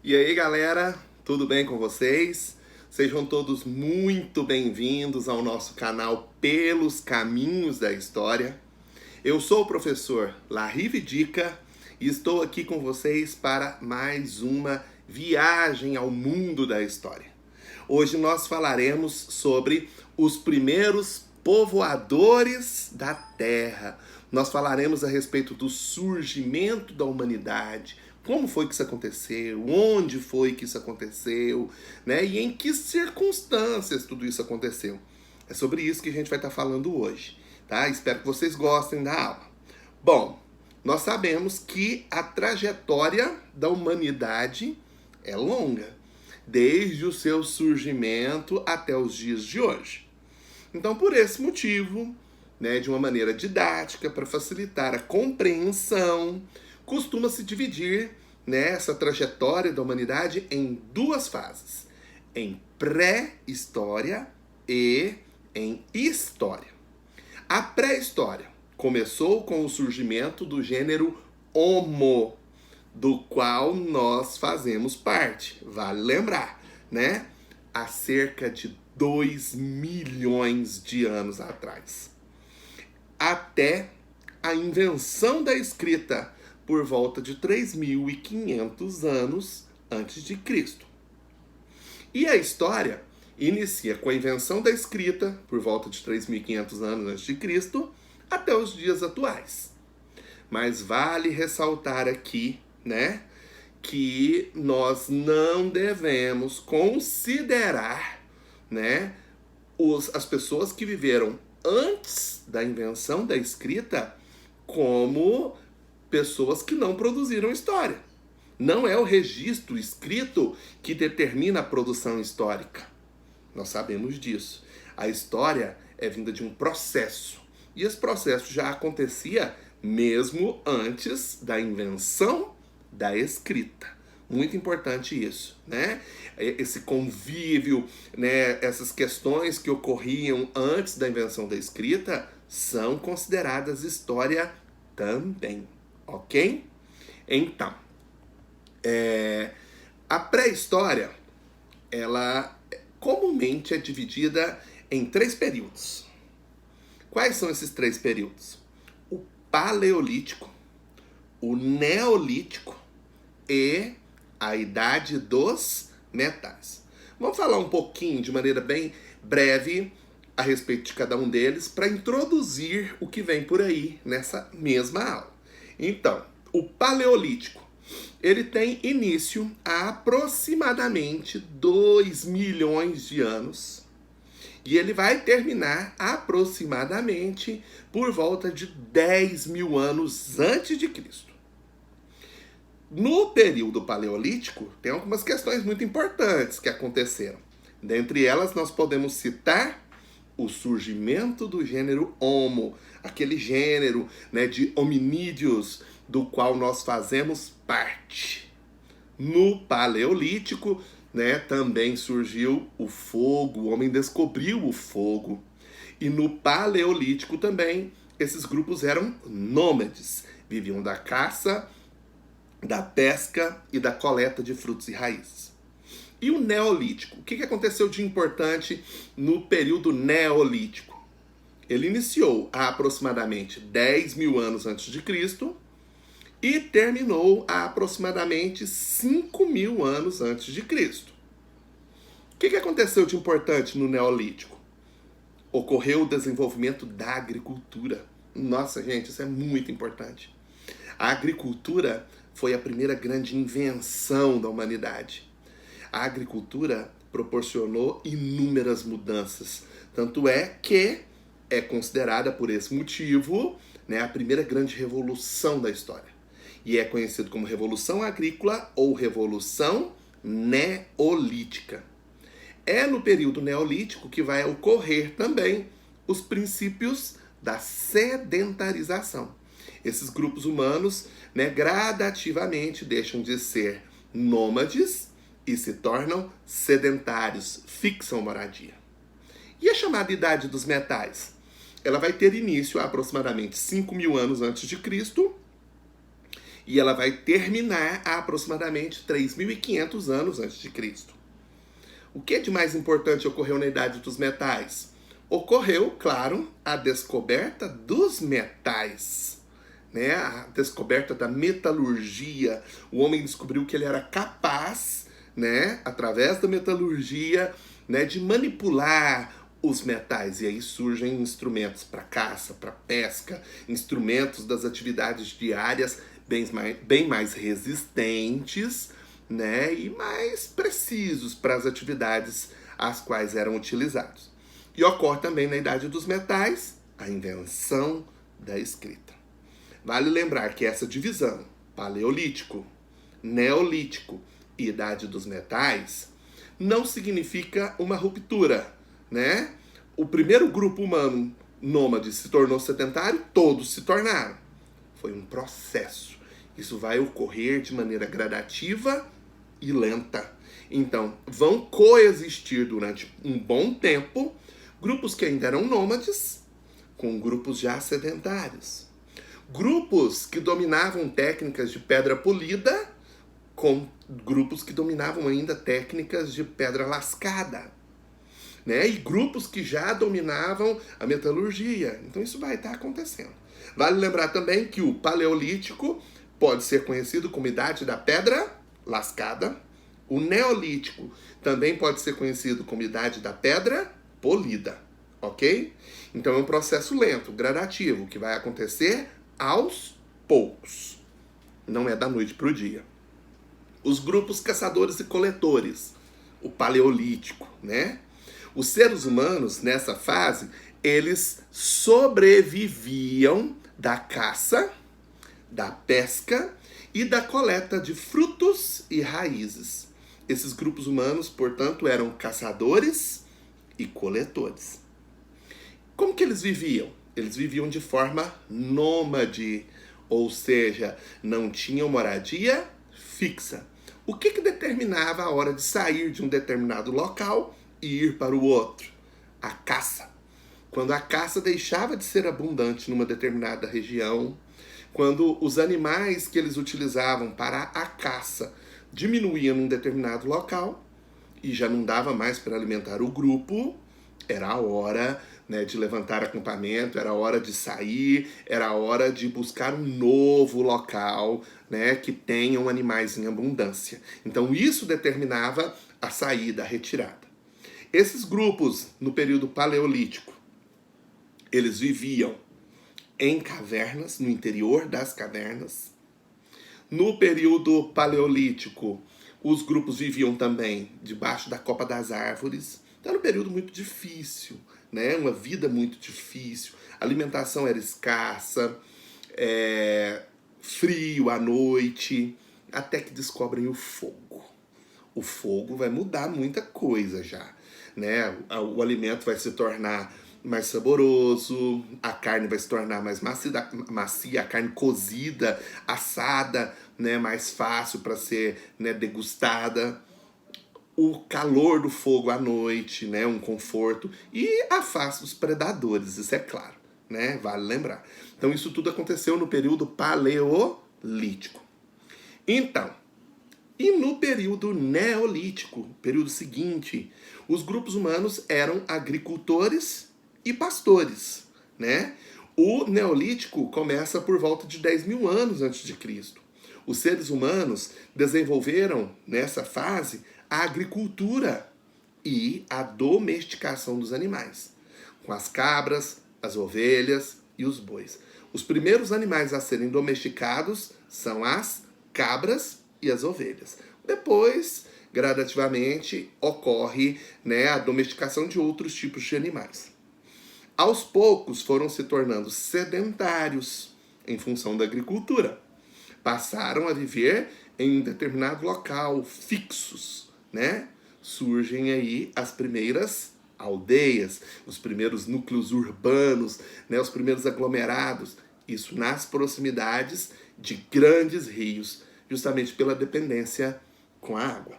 E aí, galera, tudo bem com vocês? Sejam todos muito bem-vindos ao nosso canal Pelos Caminhos da História. Eu sou o professor Larive Dica e estou aqui com vocês para mais uma viagem ao mundo da história. Hoje nós falaremos sobre os primeiros povoadores da Terra. Nós falaremos a respeito do surgimento da humanidade, como foi que isso aconteceu, onde foi que isso aconteceu, né? E em que circunstâncias tudo isso aconteceu. É sobre isso que a gente vai estar falando hoje, tá? Espero que vocês gostem da aula. Bom, nós sabemos que a trajetória da humanidade é longa, desde o seu surgimento até os dias de hoje. Então, por esse motivo, né, de uma maneira didática, para facilitar a compreensão, costuma-se dividir, né, essa trajetória da humanidade em duas fases: em pré-história e em história. A pré-história começou com o surgimento do gênero Homo, do qual nós fazemos parte. Vale lembrar, né? Há cerca de 2 milhões de anos atrás. Até a invenção da escrita, por volta de 3.500 anos antes de Cristo. E a história inicia com a invenção da escrita, por volta de 3.500 anos antes de Cristo, até os dias atuais. Mas vale ressaltar aqui, né, que nós não devemos considerar, né, as pessoas que viveram antes da invenção da escrita como pessoas que não produziram história. Não é o registro escrito que determina a produção histórica. Nós sabemos disso. A história é vinda de um processo. E esse processo já acontecia mesmo antes da invenção da escrita. Muito importante isso, né? Esse convívio, né? Essas questões que ocorriam antes da invenção da escrita são consideradas história também, ok? Então, a pré-história, ela comumente é dividida em 3 períodos. Quais são esses 3 períodos? O Paleolítico, o Neolítico e a Idade dos Metais. Vamos falar um pouquinho, de maneira bem breve, a respeito de cada um deles, para introduzir o que vem por aí nessa mesma aula. Então, o Paleolítico, ele tem início há aproximadamente 2 milhões de anos e ele vai terminar aproximadamente por volta de 10 mil anos antes de Cristo. No período paleolítico, tem algumas questões muito importantes que aconteceram. Dentre elas, nós podemos citar o surgimento do gênero Homo, aquele gênero, né, de hominídeos do qual nós fazemos parte. No Paleolítico, né, também surgiu o fogo, o homem descobriu o fogo. E no Paleolítico também, esses grupos eram nômades, viviam da caça, da pesca e da coleta de frutos e raízes. E o Neolítico? O que aconteceu de importante no período Neolítico? Ele iniciou há aproximadamente 10 mil anos antes de Cristo e terminou há aproximadamente 5 mil anos antes de Cristo. O que aconteceu de importante no Neolítico? Ocorreu o desenvolvimento da agricultura. Nossa, gente, isso é muito importante. A agricultura foi a primeira grande invenção da humanidade. A agricultura proporcionou inúmeras mudanças. Tanto é que é considerada por esse motivo, né, a primeira grande revolução da história. E é conhecido como Revolução Agrícola ou Revolução Neolítica. É no período Neolítico que vai ocorrer também os princípios da sedentarização. Esses grupos humanos, né, gradativamente deixam de ser nômades e se tornam sedentários, fixam moradia. E a chamada Idade dos Metais? Ela vai ter início há aproximadamente 5 mil anos antes de Cristo e ela vai terminar há aproximadamente 3.500 anos antes de Cristo. O que de mais importante ocorreu na Idade dos Metais? Ocorreu, claro, a descoberta dos metais, né? A descoberta da metalurgia. O homem descobriu que ele era capaz, né, através da metalurgia, né, de manipular os metais. E aí surgem instrumentos para caça, para pesca, instrumentos das atividades diárias bem mais resistentes, né, e mais precisos para as atividades às quais eram utilizados. E ocorre também na Idade dos Metais a invenção da escrita. Vale lembrar que essa divisão, Paleolítico, Neolítico e Idade dos Metais, não significa uma ruptura, né? O primeiro grupo humano nômade se tornou sedentário, todos se tornaram. Foi um processo. Isso vai ocorrer de maneira gradativa e lenta. Então, vão coexistir durante um bom tempo grupos que ainda eram nômades com grupos já sedentários. Grupos que dominavam técnicas de pedra polida com grupos que dominavam ainda técnicas de pedra lascada, né? E grupos que já dominavam a metalurgia. Então isso vai estar acontecendo. Vale lembrar também que o Paleolítico pode ser conhecido como Idade da Pedra Lascada. O Neolítico também pode ser conhecido como Idade da Pedra Polida, ok? Então é um processo lento, gradativo, que vai acontecer aos poucos. Não é da noite para o dia. Os grupos caçadores e coletores, o Paleolítico, né? Os seres humanos, nessa fase, eles sobreviviam da caça, da pesca e da coleta de frutos e raízes. Esses grupos humanos, portanto, eram caçadores e coletores. Como que eles viviam? Eles viviam de forma nômade, ou seja, não tinham moradia fixa. O que determinava a hora de sair de um determinado local e ir para o outro? A caça. Quando a caça deixava de ser abundante numa determinada região, quando os animais que eles utilizavam para a caça diminuíam num determinado local e já não dava mais para alimentar o grupo, era a hora, né, de levantar acampamento, era a hora de sair, era a hora de buscar um novo local, né, que tenham animais em abundância. Então isso determinava a saída, a retirada. Esses grupos, no período paleolítico, eles viviam em cavernas, no interior das cavernas. No período paleolítico, os grupos viviam também debaixo da copa das árvores. Então era um período muito difícil, né? Uma vida muito difícil. A alimentação era escassa, frio à noite, até que descobrem o fogo. O fogo vai mudar muita coisa já, né? O alimento vai se tornar mais saboroso, a carne vai se tornar mais macia, a carne cozida, assada, né, mais fácil para ser, né, degustada. O calor do fogo à noite, né, um conforto, e afasta os predadores, isso é claro, né, vale lembrar. Então isso tudo aconteceu no período paleolítico. Então, e no período neolítico, período seguinte, os grupos humanos eram agricultores e pastores, né? O neolítico começa por volta de 10.000 anos antes de Cristo. Os seres humanos desenvolveram, nessa fase, a agricultura e a domesticação dos animais, com as cabras, as ovelhas e os bois. Os primeiros animais a serem domesticados são as cabras e as ovelhas. Depois, gradativamente, ocorre, né, a domesticação de outros tipos de animais. Aos poucos foram se tornando sedentários em função da agricultura. Passaram a viver em um determinado local, fixos, né? Surgem aí as primeiras aldeias, os primeiros núcleos urbanos, né? Os primeiros aglomerados. Isso nas proximidades de grandes rios, justamente pela dependência com a água.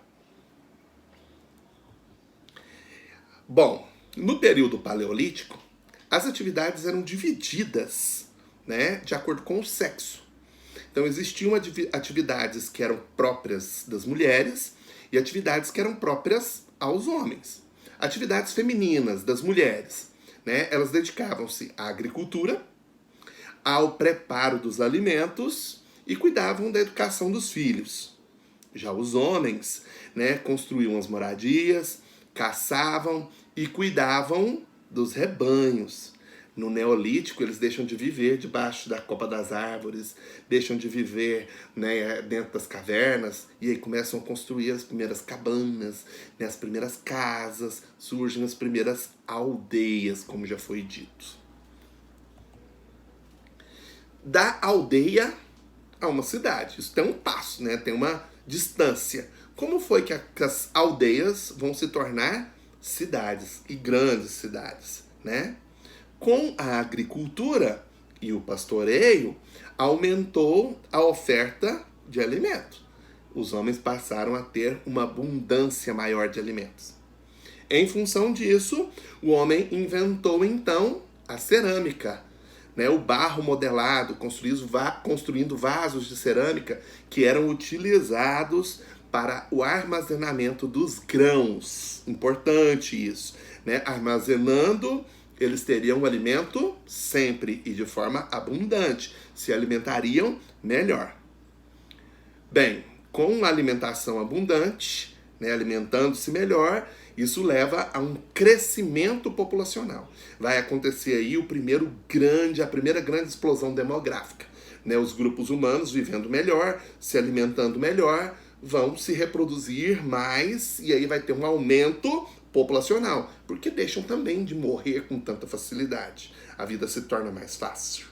Bom, no período paleolítico, as atividades eram divididas, né, de acordo com o sexo. Então existiam atividades que eram próprias das mulheres e atividades que eram próprias aos homens. Atividades femininas das mulheres, né? Elas dedicavam-se à agricultura, ao preparo dos alimentos e cuidavam da educação dos filhos. Já os homens, né, construíam as moradias, caçavam e cuidavam dos rebanhos. No Neolítico, eles deixam de viver debaixo da copa das árvores, deixam de viver, né, dentro das cavernas, e aí começam a construir as primeiras cabanas, né, as primeiras casas, surgem as primeiras aldeias, como já foi dito. Da aldeia a uma cidade. Isso tem um passo, né? Tem uma distância. Como foi que as aldeias vão se tornar cidades e grandes cidades, né? Com a agricultura e o pastoreio, aumentou a oferta de alimento. Os homens passaram a ter uma abundância maior de alimentos. Em função disso, o homem inventou então a cerâmica, né? O barro modelado, construindo vasos de cerâmica que eram utilizados para o armazenamento dos grãos. Importante isso, né? Armazenando, eles teriam o alimento sempre e de forma abundante. Se alimentariam melhor. Bem, com alimentação abundante, né, alimentando-se melhor, isso leva a um crescimento populacional. Vai acontecer aí a primeira grande explosão demográfica, né? Os grupos humanos vivendo melhor, se alimentando melhor, vão se reproduzir mais e aí vai ter um aumento populacional, porque deixam também de morrer com tanta facilidade. A vida se torna mais fácil.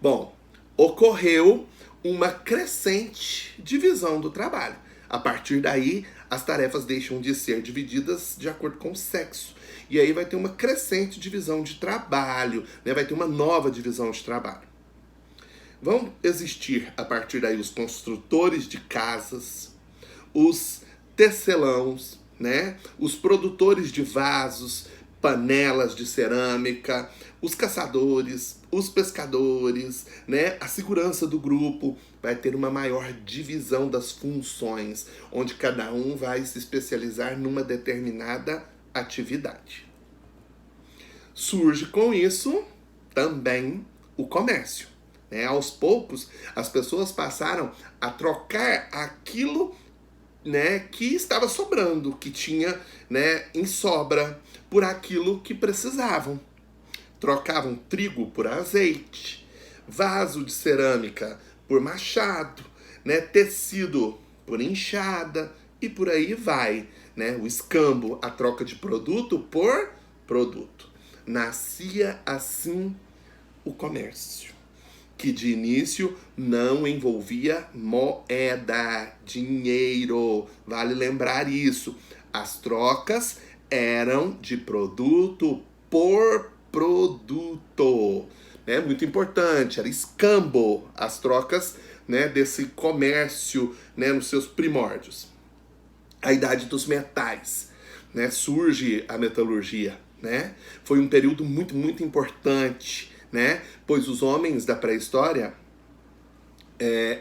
Bom, ocorreu uma crescente divisão do trabalho. A partir daí, as tarefas deixam de ser divididas de acordo com o sexo. E aí vai ter uma crescente divisão de trabalho, né? Vai ter uma nova divisão de trabalho. Vão existir, a partir daí, os construtores de casas, os tecelãos, né? Os produtores de vasos, panelas de cerâmica, os caçadores, os pescadores, né? A segurança do grupo. Vai ter uma maior divisão das funções, onde cada um vai se especializar numa determinada atividade. Surge com isso também o comércio, né? Aos poucos, as pessoas passaram a trocar aquilo, né, que estava sobrando, que tinha, né, em sobra, por aquilo que precisavam. Trocavam trigo por azeite, vaso de cerâmica por machado, né, tecido por enxada e por aí vai, né? O escambo, a troca de produto por produto. Nascia assim o comércio, que de início não envolvia moeda, dinheiro. Vale lembrar isso. As trocas eram de produto por produto. É muito importante, era escambo, as trocas, né, desse comércio, né, nos seus primórdios. A idade dos metais, né, surge a metalurgia, né? Foi um período muito, muito importante, né? Pois os homens da pré-história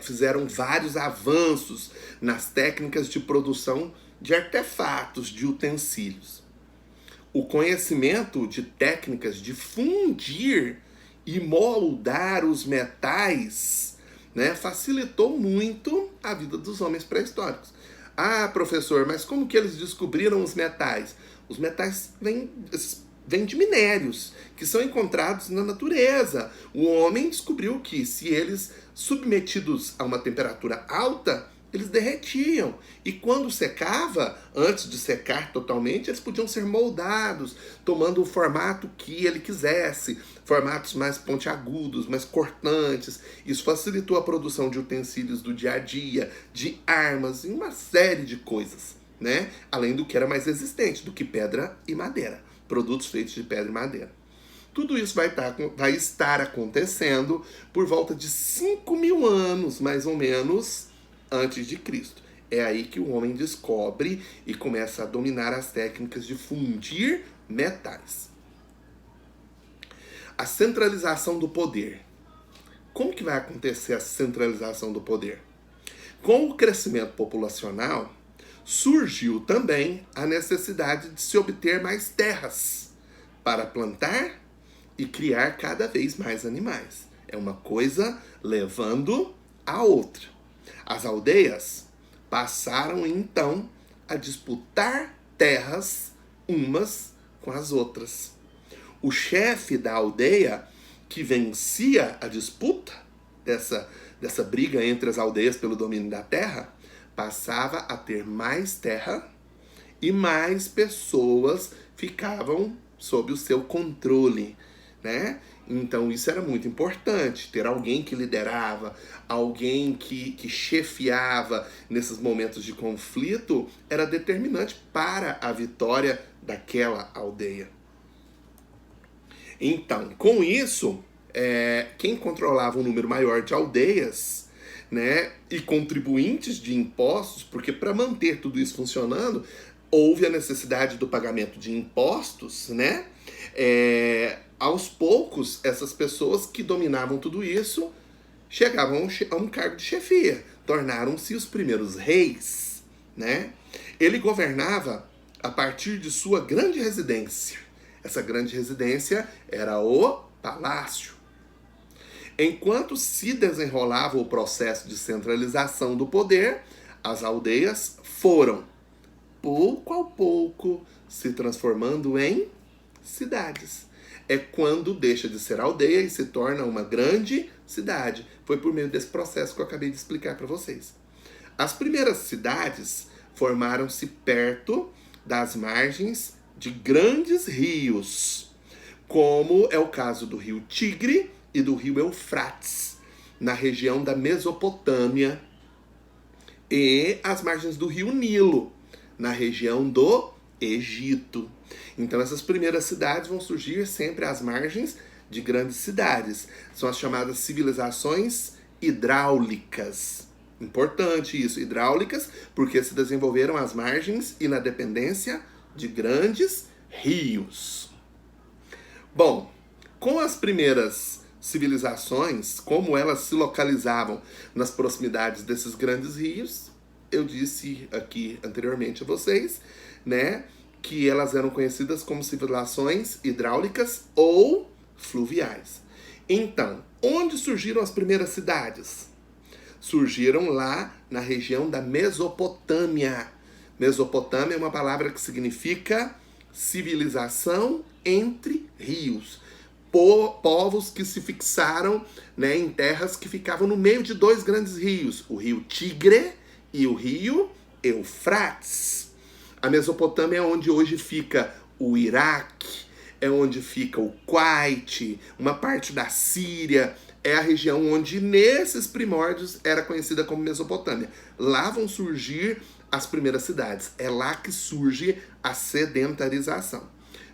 fizeram vários avanços nas técnicas de produção de artefatos, de utensílios. O conhecimento de técnicas de fundir e moldar os metais, né, facilitou muito a vida dos homens pré-históricos. Ah, professor, mas como que eles descobriram os metais? Os metais vêm de minérios que são encontrados na natureza. O homem descobriu que se eles submetidos a uma temperatura alta, eles derretiam. E quando secava, antes de secar totalmente, eles podiam ser moldados, tomando o formato que ele quisesse. Formatos mais pontiagudos, mais cortantes. Isso facilitou a produção de utensílios do dia a dia, de armas e uma série de coisas, né? Além do que era mais resistente, do que pedra e madeira. Produtos feitos de pedra e madeira. Tudo isso vai estar acontecendo por volta de 5.000 anos, mais ou menos, antes de Cristo. É aí que o homem descobre e começa a dominar as técnicas de fundir metais. A centralização do poder. como que vai acontecer a centralização do poder? Com o crescimento populacional, surgiu também a necessidade de se obter mais terras para plantar e criar cada vez mais animais. É uma coisa levando a outra. As aldeias passaram então a disputar terras umas com as outras. O chefe da aldeia que vencia a disputa dessa briga entre as aldeias pelo domínio da terra, passava a ter mais terra e mais pessoas ficavam sob o seu controle, né? Então isso era muito importante, ter alguém que liderava, alguém que chefiava nesses momentos de conflito era determinante para a vitória daquela aldeia. Então, com isso, quem controlava um número maior de aldeias, né, e contribuintes de impostos, porque para manter tudo isso funcionando, houve a necessidade do pagamento de impostos, né? Aos poucos, essas pessoas que dominavam tudo isso chegavam a um cargo de chefia, tornaram-se os primeiros reis, né? Ele governava a partir de sua grande residência. Essa grande residência era o palácio. Enquanto se desenrolava o processo de centralização do poder, as aldeias foram, pouco a pouco, se transformando em cidades. É quando deixa de ser aldeia e se torna uma grande cidade. Foi por meio desse processo que eu acabei de explicar para vocês. As primeiras cidades formaram-se perto das margens de grandes rios, como é o caso do rio Tigre e do rio Eufrates, na região da Mesopotâmia, e as margens do rio Nilo, na região do Egito. Então essas primeiras cidades vão surgir sempre às margens de grandes cidades. São as chamadas civilizações hidráulicas. Importante isso, hidráulicas, porque se desenvolveram às margens e na dependência de grandes rios. Bom, com as primeiras civilizações, como elas se localizavam nas proximidades desses grandes rios, eu disse aqui anteriormente a vocês, né, que elas eram conhecidas como civilizações hidráulicas ou fluviais. Então, onde surgiram as primeiras cidades? Surgiram lá na região da Mesopotâmia. Mesopotâmia é uma palavra que significa civilização entre rios. Povos que se fixaram, né, em terras que ficavam no meio de dois grandes rios, o rio Tigre e o rio Eufrates. A Mesopotâmia é onde hoje fica o Iraque, é onde fica o Kuwait, uma parte da Síria. É a região onde, nesses primórdios, era conhecida como Mesopotâmia. Lá vão surgir as primeiras cidades. É lá que surge a sedentarização.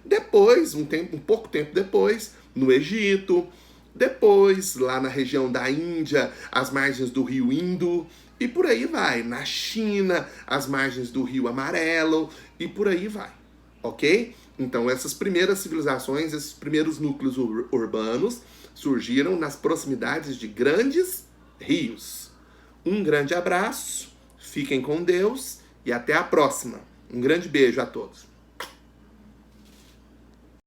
Depois, um pouco tempo depois, no Egito, depois, lá na região da Índia, as margens do rio Indo, e por aí vai. Na China, as margens do rio Amarelo, e por aí vai. Ok? Então, essas primeiras civilizações, esses primeiros núcleos urbanos, surgiram nas proximidades de grandes rios. Um grande abraço, fiquem com Deus e até a próxima. Um grande beijo a todos.